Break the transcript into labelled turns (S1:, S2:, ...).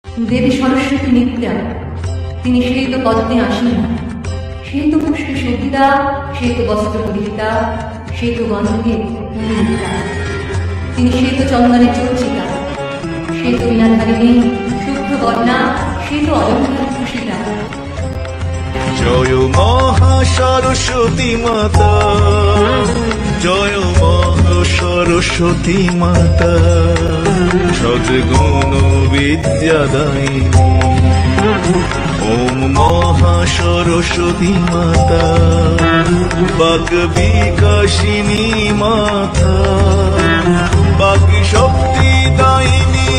S1: দেবী সরস্বতী নিত্যা, তিনি সেই তো পদ্মে আসেন, সেই তো পুষ্পে শোভিতা, সেই তো বস্ত্র পরিহিতা, সেই তো গন্ধে পূর্ণিতা, তিনি সেই তো চন্দনে চর্চিতা, সেই তো বিনাধারিণী শুভ্র বর্ণা, সেই তো অলঙ্কার ভূষিতা।
S2: জয় মহা সরস্বতী মাতা, জয় মহা সরস্বতী মাতা, সদ্গুণ বিদ্যাদায়িনী। ওম মহা সরস্বতী মাতা, বাক বিকাশিনী মাতা, বাক শক্তি দায়িনী।